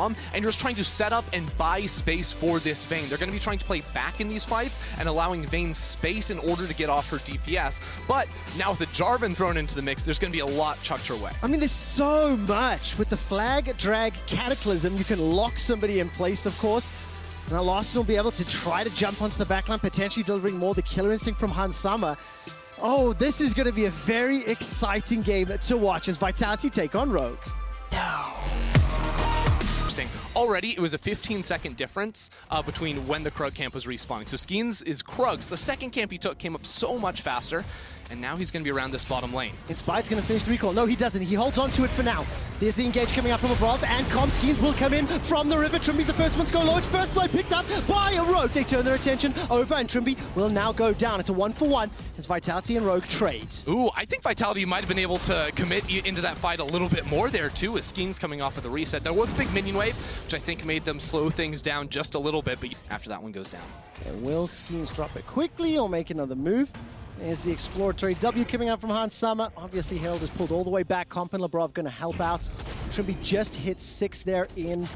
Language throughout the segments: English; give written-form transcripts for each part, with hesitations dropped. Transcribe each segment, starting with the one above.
bomb, and you're just trying to set up and buy space for this Vayne. They're going to be trying to play back in these fights and allowing Vayne space in order to get off her DPS. But now with the Jarvan thrown into the mix, there's going to be a lot chucked her way. I mean, there's so much. With the flag, drag, cataclysm, you can lock somebody in place, of course. Now Larssen will be able to try to jump onto the backline, potentially delivering more the killer instinct from Hansama. Oh, this is going to be a very exciting game to watch as Vitality take on Rogue. Already, it was a 15-second difference between when the Krug camp was respawning. So Skeens is Krug's. The second camp he took came up so much faster, and now he's going to be around this bottom lane. Inspired's going to finish the recall. No, he doesn't. He holds on to it for now. There's the engage coming up from above, and Skeens will come in from the river. Trimby's the first one to go low. It's first blood picked up by a Rogue. They turn their attention over, and Trimby will now go down. It's a 1-for-1 as Vitality and Rogue trade. Ooh, I think Vitality might have been able to commit into that fight a little bit more there, too, with Skeens coming off of the reset. There was a big minion wave, which I think made them slow things down just a little bit, but after that one goes down. And will Skeens drop it quickly or make another move? There's the exploratory W coming out from Hansama. Obviously, Herald is pulled all the way back. Comp and Labrov going to help out. Trimby just hit 6 there in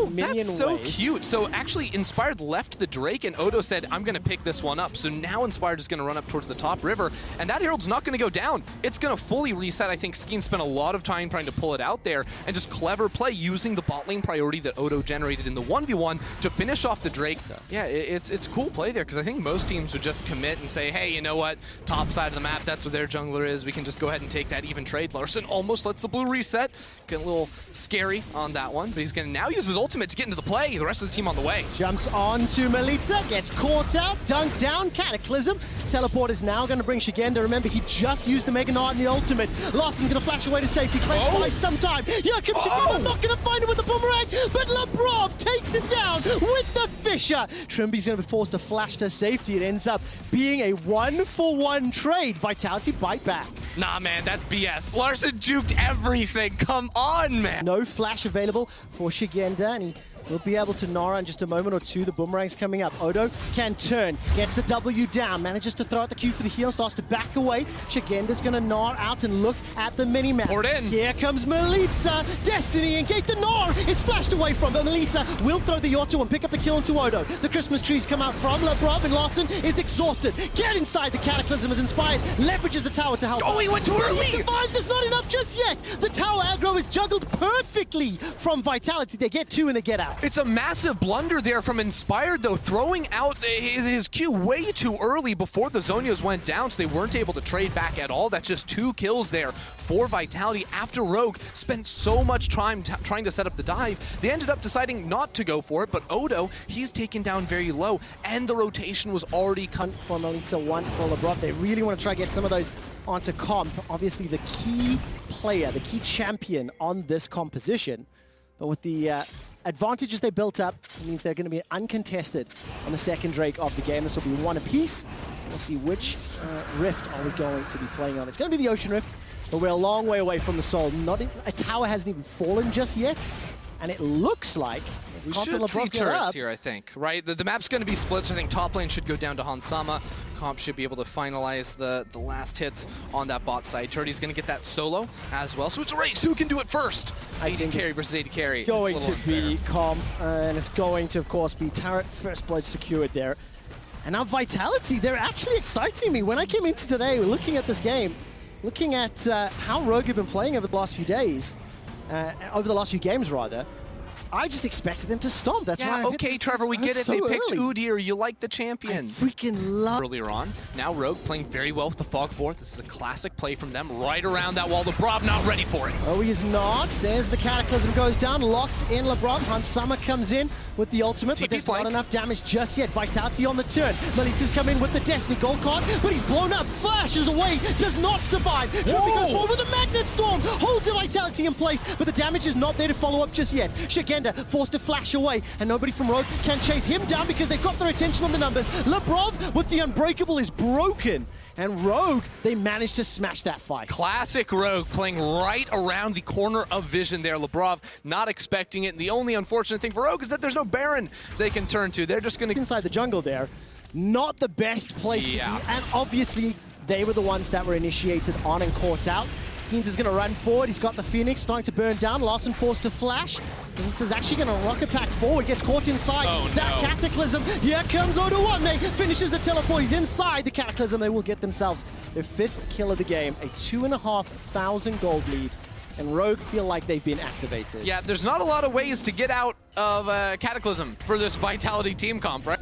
minion that's so wave. cute. So actually, Inspired left the Drake, and Odo said, I'm going to pick this one up. So now Inspired is going to run up towards the top river, and that Herald's not going to go down. It's going to fully reset. I think Skeen spent a lot of time trying to pull it out there, and just clever play using the bot lane priority that Odo generated in the 1v1 to finish off the Drake. Yeah, it's cool play there, because I think most teams would just commit and say, hey, you know what? Top side of the map, that's where their jungler is. We can just go ahead and take that even trade. Larssen almost lets the blue reset. Getting a little scary on that one, but he's going to now use his ultimate to get into the play. The rest of the team on the way. Jumps on to Melita, gets caught out, dunked down, Cataclysm. Teleport is now going to bring Shigenda. Remember, he just used the Mega Nart and the ultimate. Larssen's going to flash away to safety. Clay buys some time. Here comes Shigenda, not going to find him with the boomerang, but Labrov takes him down with the Fisher. Trimby's going to be forced to flash to safety. It ends up being a 1-for-1 trade. Vitality bite back. Nah, man, that's BS. Larssen juked everything. Come on, man. No flash available for Shigenda, and he will be able to Nara in just a moment or two. The boomerang's coming up. Odo can turn, gets the W down, manages to throw out the Q for the heal, starts to back away. Shigenda's gonna Gnar out and look at the mini-map. Poured in. Here comes Melissa. Destiny engage. The Gnar is flashed away from, but Melissa will throw the Yotto and pick up the kill into Odo. The Christmas trees come out from Labrov, and Larssen is exhausted. Get inside. The Cataclysm is Inspired, leverages the tower to help. Oh, he went too early. He survives. It's not enough just yet. The tower aggro is juggled perfectly from Vitality. They get 2 and they get out. It's a massive blunder there from Inspired, though, throwing out his Q way too early before the Zhonya's went down, so they weren't able to trade back at all. That's just 2 kills there for Vitality after Rogue spent so much time trying to set up the dive. They ended up deciding not to go for it, but Odo, he's taken down very low, and the rotation was already coming. For Melita, 1 for Labrov. They really want to try to get some of those onto Comp. Obviously, the key player, the key champion on this composition. But with the advantages they built up, it means they're going to be uncontested on the second Drake of the game. This will be 1 apiece. We'll see which rift are we going to be playing on. It's going to be the Ocean Rift, but we're a long way away from the Soul. A tower hasn't even fallen just yet, and it looks like we should see turrets here, I think, right? The map's going to be split, so I think top lane should go down to Hansama. Comp should be able to finalize the last hits on that bot side. Turret's going to get that solo as well, so it's a race. Who can do it first? AD carry versus AD carry. Going to be Comp, and it's going to, of course, be turret first blood secured there. And now Vitality, they're actually exciting me. When I came into today, looking at this game, looking at how Rogue have been playing over the last few days, over the last few games, rather, I just expected them to stomp. That's why. Okay, Trevor, we get it. They picked Udyr. You like the champion. I freaking love. Earlier on, now Rogue playing very well with the Fog Forth. This is a classic play from them, right around that wall. Labrov not ready for it. Oh, he is not. There's the Cataclysm goes down, locks in Labrov. Hansama comes in with the ultimate, but there's not enough damage just yet. Vitality on the turn. Melita's come in with the Destiny Gold card, but he's blown up. Flashes away, does not survive. Trimby goes forward with a Magnet Storm, holds the Vitality in place, but the damage is not there to follow up just yet. Shigenda forced to flash away, and nobody from Rogue can chase him down because they've got their attention on the numbers. Labrov with the Unbreakable is broken. And Rogue, they managed to smash that fight. Classic Rogue playing right around the corner of vision there. Labrov not expecting it. And the only unfortunate thing for Rogue is that there's no Baron they can turn to. They're just going to... Inside the jungle there. Not the best place to be. And obviously, they were the ones that were initiated on and caught out. Skeens is going to run forward. He's got the Phoenix starting to burn down. Larson forced to flash. This is actually going to rocket pack forward. Gets caught inside that Cataclysm. Here comes Odo1. Finishes the teleport. He's inside the Cataclysm. They will get themselves their 5th kill of the game. A 2,500 gold lead. And Rogue feel like they've been activated. Yeah, there's not a lot of ways to get out of Cataclysm for this Vitality team comp, right?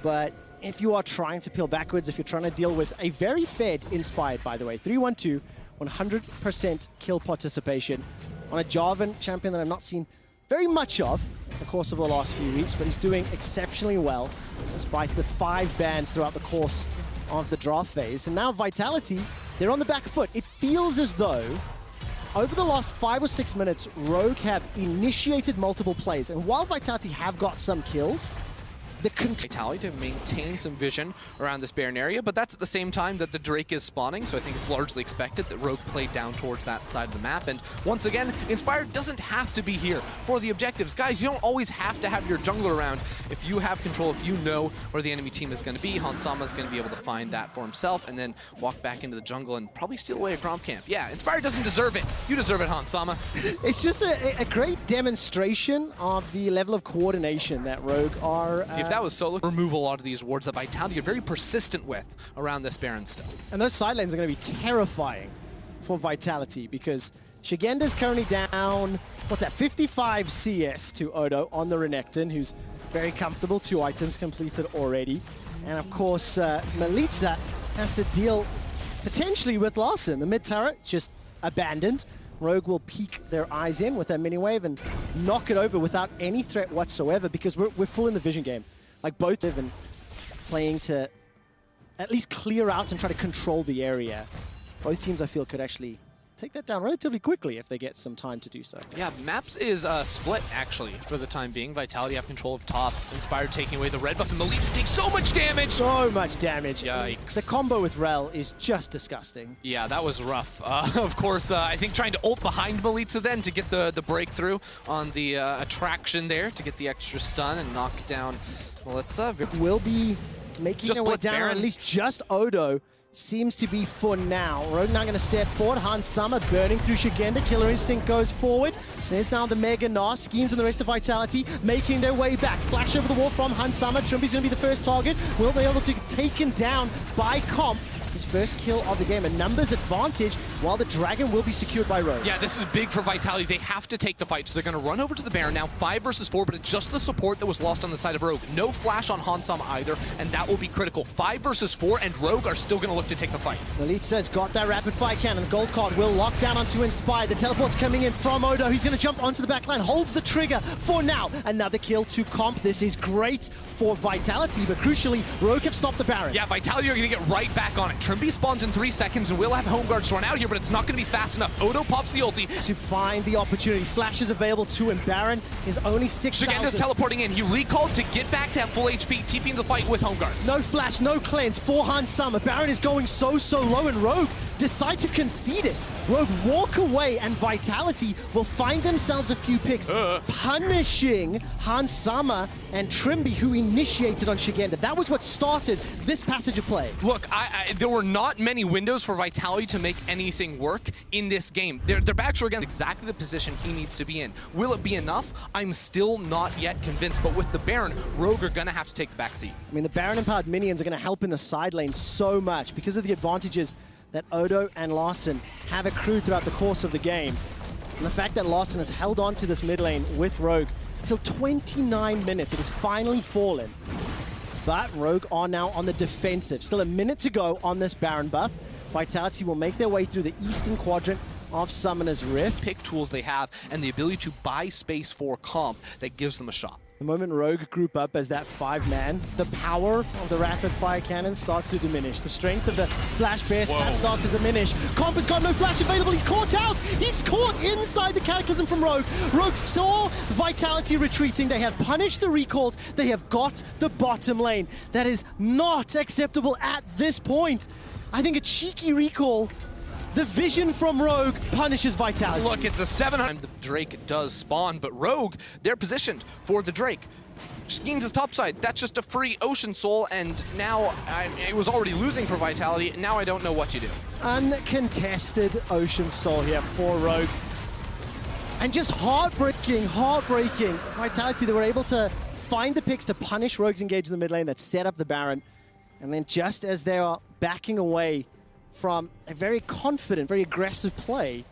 But if you are trying to peel backwards, if you're trying to deal with a very fed Inspired, by the way, 3-1-2, 100% kill participation on a Jarvan champion that I've not seen very much of in the course of the last few weeks, but he's doing exceptionally well despite the 5 bans throughout the course of the draft phase. And now Vitality, they're on the back foot. It feels as though over the last 5 or 6 minutes, Rogue have initiated multiple plays. And while Vitality have got some kills, the Vitality to maintain some vision around this Baron area, but that's at the same time that the Drake is spawning, so I think it's largely expected that Rogue played down towards that side of the map. And once again, Inspired doesn't have to be here for the objectives. Guys, you don't always have to have your jungler around. If you have control, if you know where the enemy team is going to be, Hansama is going to be able to find that for himself and then walk back into the jungle and probably steal away a Gromp camp. Yeah, Inspired doesn't deserve it. You deserve it, Hansama. It's just a great demonstration of the level of coordination that Rogue are... See, if that was solo, remove a lot of these wards that Vitality are very persistent with around this Baron still. And those side lanes are going to be terrifying for Vitality because Shigenda's currently down, what's that, 55 CS to Odo on the Renekton, who's very comfortable, 2 items completed already. And of course, Melitza has to deal potentially with Larson. The mid turret just abandoned. Rogue will peek their eyes in with their mini wave and knock it over without any threat whatsoever because we're full in the vision game. Like both of them playing to at least clear out and try to control the area. Both teams, I feel, could actually take that down relatively quickly if they get some time to do so. Yeah, maps is split, actually, for the time being. Vitality have control of top. Inspired taking away the red buff, and Melitza takes so much damage! So much damage. Yikes. The combo with Rel is just disgusting. Yeah, that was rough. Of course, I think trying to ult behind Melitza then to get the breakthrough on the attraction there, to get the extra stun and knock down Melitza. Will be making their way down, Baron. At least just Odo seems to be for now. Rogue now going to step forward. Hansama burning through Shigenda. Killer Instinct goes forward. There's now the Mega Gnar. Skeens and the rest of Vitality making their way back. Flash over the wall from Hansama. Trumby's going to be the first target. Will be able to be taken down by Comp. His first kill of the game, a numbers advantage, while the Dragon will be secured by Rogue. Yeah, this is big for Vitality. They have to take the fight, so they're going to run over to the Baron now, 5 versus 4, but it's just the support that was lost on the side of Rogue. No flash on Hansama either, and that will be critical. 5 versus 4, and Rogue are still going to look to take the fight. Melitza's got that rapid fire cannon. Gold card will lock down onto Inspire. The teleport's coming in from Odo. He's going to jump onto the backline, holds the trigger for now. Another kill to Comp. This is great for Vitality, but crucially, Rogue have stopped the Baron. Yeah, Vitality are going to get right back on it. Trumby spawns in 3 seconds, and we'll have home guards run out here, but it's not going to be fast enough. Odo pops the ulti. To find the opportunity. Flash is available too, and Baron is only 6,000. Shigenda's teleporting in. He recalled to get back to have full HP, TPing the fight with home guards. No flash, no cleanse for Hansama. Baron is going so low, and Rogue decide to concede it. Rogue walk away, and Vitality will find themselves a few picks, punishing Hansama and Trimby, who initiated on Shigenda. That was what started this passage of play. Look, there were not many windows for Vitality to make anything work in this game. Their backs were against exactly the position he needs to be in. Will it be enough? I'm still not yet convinced, but with the Baron, Rogue are going to have to take the backseat. I mean, the Baron-empowered minions are going to help in the side lane so much because of the advantages that Odo and Larson have accrued throughout the course of the game. And the fact that Larson has held on to this mid lane with Rogue until 29 minutes. It has finally fallen. But Rogue are now on the defensive. Still a minute to go on this Baron buff. Vitality will make their way through the eastern quadrant of Summoner's Rift. Pick tools they have and the ability to buy space for comp that gives them a shot. The moment Rogue group up as that 5-man, the power of the rapid fire cannon starts to diminish. The strength of the flash bear snap starts to diminish. Comp has got no flash available. He's caught out. He's caught inside the Cataclysm from Rogue. Rogue saw Vitality retreating. They have punished the recalls. They have got the bottom lane. That is not acceptable at this point. I think a cheeky recall. The vision from Rogue punishes Vitality. Look, it's a 700. The Drake does spawn, but Rogue, they're positioned for the Drake. Skeens is topside. That's just a free Ocean Soul, and now it was already losing for Vitality. Now I don't know what you do. Uncontested Ocean Soul here for Rogue. And just heartbreaking. Vitality, they were able to find the picks to punish Rogue's engage in the mid lane that set up the Baron. And then just as they are backing away from a very confident, very aggressive play,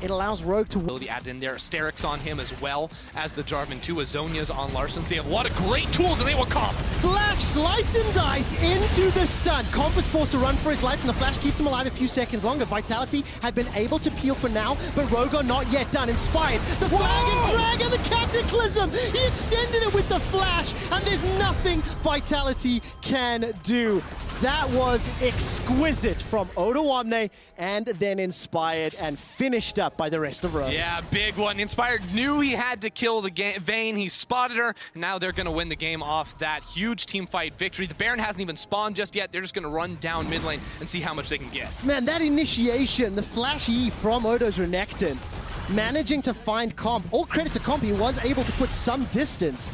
it allows Rogue to ability added in there. Asterix on him as well as the Jarvan 2. Azonia's on Larson. They have a lot of great tools, and they will Comp. Flash, slice and dice into the stun. Comp is forced to run for his life, and the Flash keeps him alive a few seconds longer. Vitality have been able to peel for now, but Rogue are not yet done. Inspired, the flag and drag and the Cataclysm. He extended it with the Flash, and there's nothing Vitality can do. That was exquisite from Odoamne, and then Inspired and finished up by the rest of Rogue. Yeah, big one. Inspired knew he had to kill the Vayne. He spotted her, and now they're going to win the game off that huge team fight victory. The Baron hasn't even spawned just yet. They're just going to run down mid lane and see how much they can get. Man, that initiation, the Flash E from Odo's Renekton, managing to find Comp. All credit to Comp, he was able to put some distance,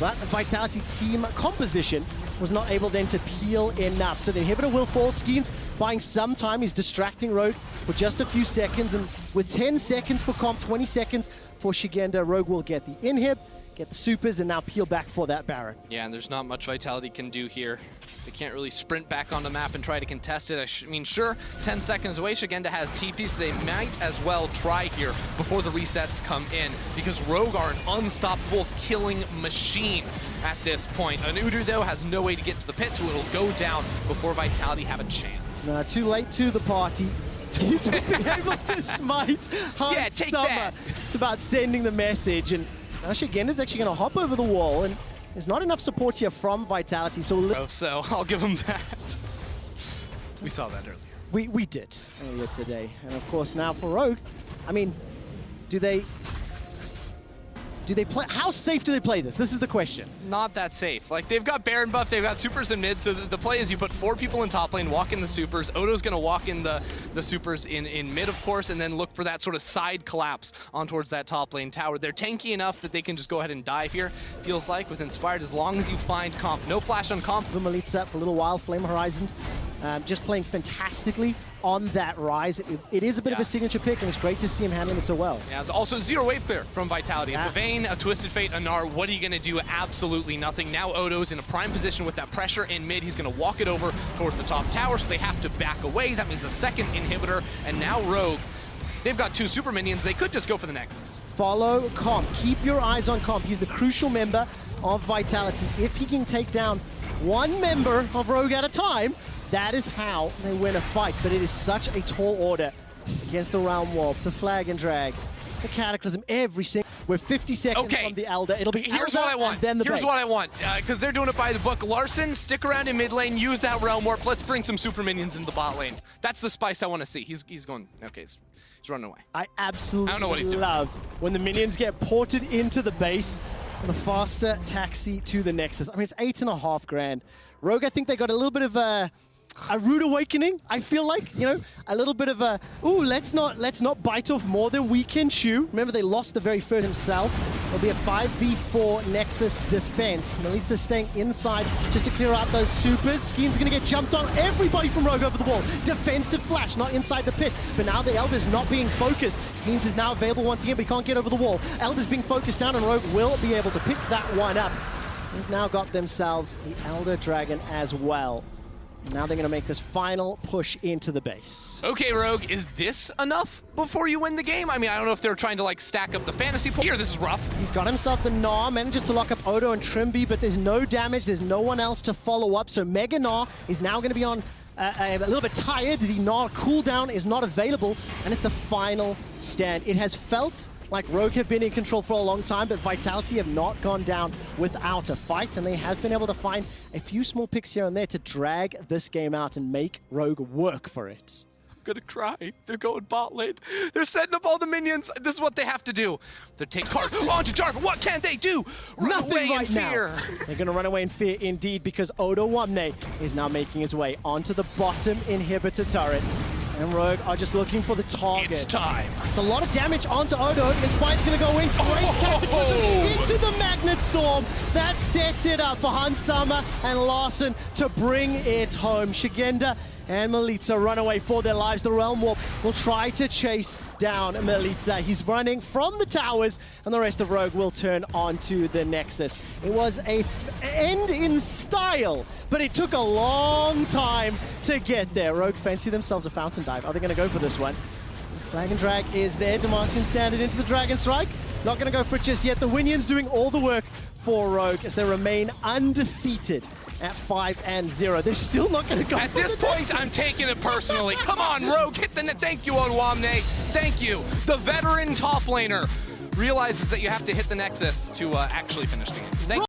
but the Vitality team composition was not able then to peel enough. So the inhibitor will fall. Skeens buying some time. He's distracting Rogue for just a few seconds. And with 10 seconds for Comp, 20 seconds for Shigenda, Rogue will get the inhib, get the supers, and now peel back for that Baron. Yeah, and there's not much Vitality can do here. They can't really sprint back on the map and try to contest it. I mean, sure, 10 seconds away. Shigenda has TP, so they might as well try here before the resets come in, because Rogue are an unstoppable killing machine at this point. An Udyr, though, has no way to get to the pit, so it'll go down before Vitality have a chance. Too late to the party. He's being able to smite Hunt Summer. That. It's about sending the message, and now Shigenda's actually going to hop over the wall, and there's not enough support here from Vitality, so I'll give them that. We saw that earlier. We did earlier today. And of course now for Rogue, I mean, do they play? How safe do they play this? This is the question. Not that safe. Like, they've got Baron buff, they've got supers in mid, so the play is you put 4 people in top lane, walk in the supers. Odo's going to walk in the supers in mid, of course, and then look for that sort of side collapse on towards that top lane tower. They're tanky enough that they can just go ahead and dive here, feels like, with Inspired, as long as you find Comp. No flash on Comp. Melitza for a little while, Flame Horizon, just playing fantastically on that rise. It is a bit of a signature pick, and it's great to see him handling it so well. Yeah, also zero wave clear from Vitality. It's a Vayne, a Twisted Fate, a Gnar. What are you going to do? Absolutely nothing. Now Odo's in a prime position with that pressure in mid. He's going to walk it over towards the top tower, so they have to back away. That means a second inhibitor, and now Rogue. They've got 2 super minions. They could just go for the Nexus. Follow Comp. Keep your eyes on Comp. He's the crucial member of Vitality. If he can take down one member of Rogue at a time, that is how they win a fight. But it is such a tall order against the Realm Warp, the Flag and Drag, the Cataclysm, every single... We're 50 seconds from the Elder. It'll be Here's Elder what I want. and then the Here's what I want. Because they're doing it by the book. Larson, stick around in mid lane, use that Realm Warp. Let's bring some super minions into the bot lane. That's the spice I want to see. He's going... Okay, he's running away. I absolutely don't know what he's doing. love when the minions get ported into the base and the faster taxi to the Nexus. I mean, it's 8.5 grand. Rogue, I think they got a little bit of a rude awakening, I feel like, you know, a little bit of a, ooh, let's not bite off more than we can chew. Remember, they lost the very first himself. It'll be a 5v4 Nexus defense. Melitza staying inside just to clear out those supers. Skeen's gonna get jumped on. Everybody from Rogue over the wall. Defensive flash, not inside the pit. But now the Elder's not being focused. Skeens is now available once again, but he can't get over the wall. Elder's being focused down, and Rogue will be able to pick that one up. They've now got themselves the Elder Dragon as well. Now they're going to make this final push into the base. Okay, Rogue, is this enough before you win the game? I mean, I don't know if they're trying to, like, stack up the fantasy pool here. This is rough. He's got himself the Gnar, manages to lock up Odo and Trimby, but there's no damage. There's no one else to follow up. So Mega Gnar is now going to be on a little bit tired. The Gnar cooldown is not available, and it's the final stand. It has felt like Rogue have been in control for a long time, but Vitality have not gone down without a fight, and they have been able to find a few small picks here and there to drag this game out and make Rogue work for it. I'm gonna cry. They're going bot lane. They're setting up all the minions. This is what they have to do. They're taking card onto Jarvan. What can they do? Nothing right now. They're gonna run away in fear indeed, because Odoamne is now making his way onto the bottom inhibitor turret. And Rogue are just looking for the target. It's time. It's a lot of damage onto Odo. Inspired's going to go in. Great Cataclysm into the Magnet. Infinite Storm. That sets it up for Hansama and Larson to bring it home. Shigenda and Melitza run away for their lives. The Realm Warp will try to chase down Melitza. He's running from the towers, and the rest of Rogue will turn onto the Nexus. It was a end in style, but it took a long time to get there. Rogue fancy themselves a Fountain Dive. Are they going to go for this one? Flag and Drag is there. Demacian standard into the Dragon Strike. Not going to go for it just yet. The Winions doing all the work for Rogue as they remain undefeated at 5-0. They're still not going to go. At this point, I'm taking it personally. Come on, Rogue, hit the net. Thank you, Onwamne. Thank you. The veteran top laner realizes that you have to hit the Nexus to actually finish the game.